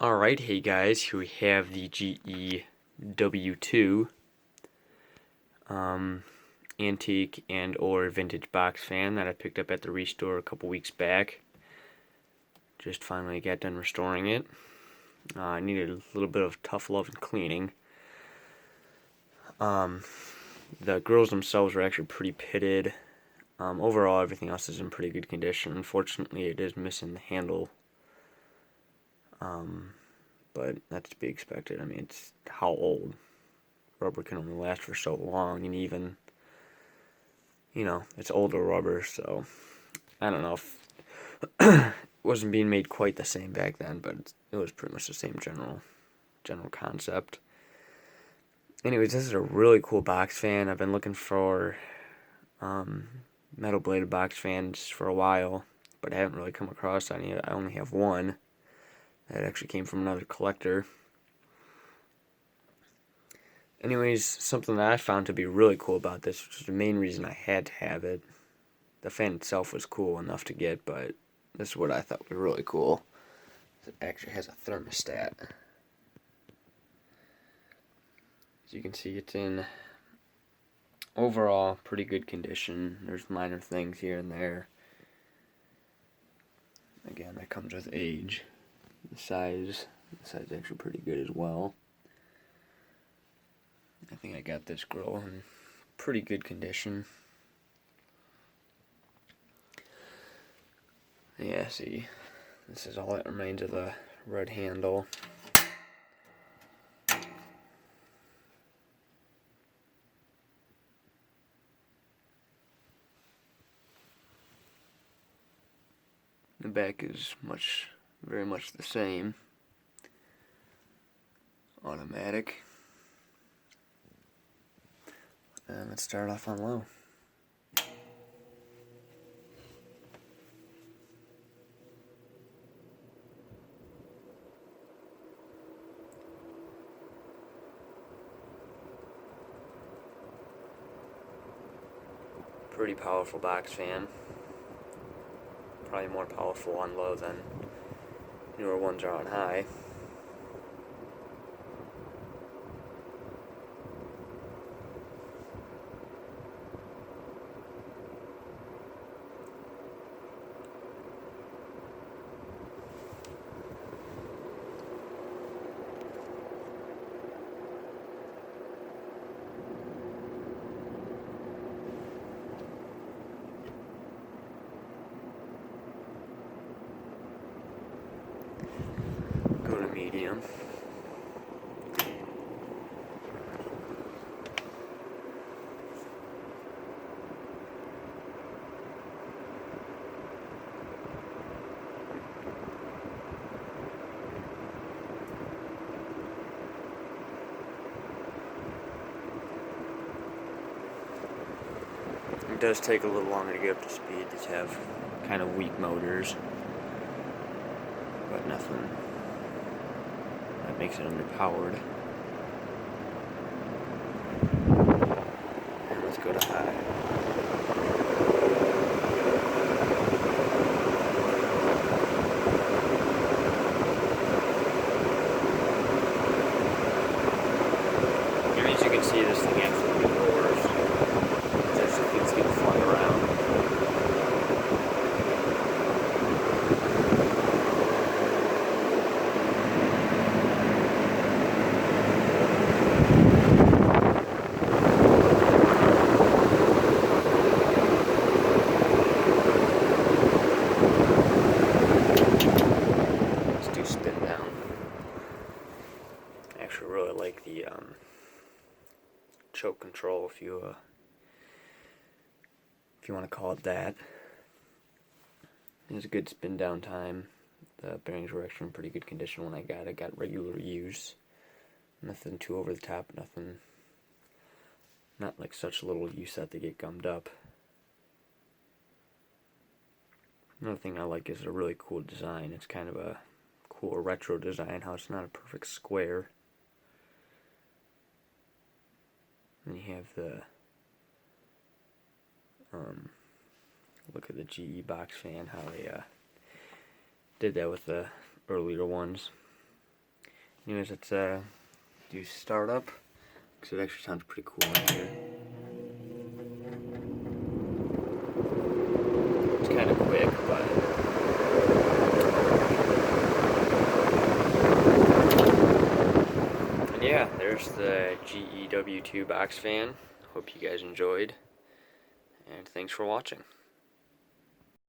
Alright, hey guys, here we have the GE W-2 antique and or vintage box fan that I picked up at the restore a couple weeks back. Just finally got done restoring it. I needed a little bit of tough love and cleaning. The grills themselves are actually pretty pitted. Overall, everything else is in pretty good condition. Unfortunately, it is missing the handle. But that's to be expected. I mean, it's how old. Rubber can only last for so long, and even, it's older rubber, so I don't know if it wasn't being made quite the same back then, but it was pretty much the same general concept. Anyways, this is a really cool box fan. I've been looking for metal bladed box fans for a while, but I haven't really come across any. I only have one that actually came from another collector. Anyways, something that I found to be really cool about this, which is the main reason I had to have it. The fan itself was cool enough to get, but this is what I thought was really cool. It actually has a thermostat. As you can see, it's in overall pretty good condition. There's minor things here and there. Again, that comes with age. The size is actually pretty good as well. I think I got this grill in pretty good condition. Yeah, see, this is all that remains of the red handle. The back is very much the same. Automatic. And let's start off on low. Pretty powerful box fan. Probably more powerful on low than newer ones are on high. Go to medium. It does take a little longer to get up to speed. These have kind of weak motors, but nothing that makes it underpowered. And let's go to high. And as you can see, this thing absolutely roars. It's getting flung around. Let's do spin down. I actually really like the choke control, if you want to call it that. It was a good spin down time. The bearings were actually in pretty good condition when I got it. Got regular use. Nothing too over the top. Not like such little use that they get gummed up. Another thing I like is a really cool design. It's kind of a cool retro design, how it's not a perfect square. And you have the look at the GE box fan, how they did that with the earlier ones. Anyways, let's do startup, because it actually sounds pretty cool in here. It's kind of quick, but and yeah, there's the GE W-2 box fan. Hope you guys enjoyed, and thanks for watching.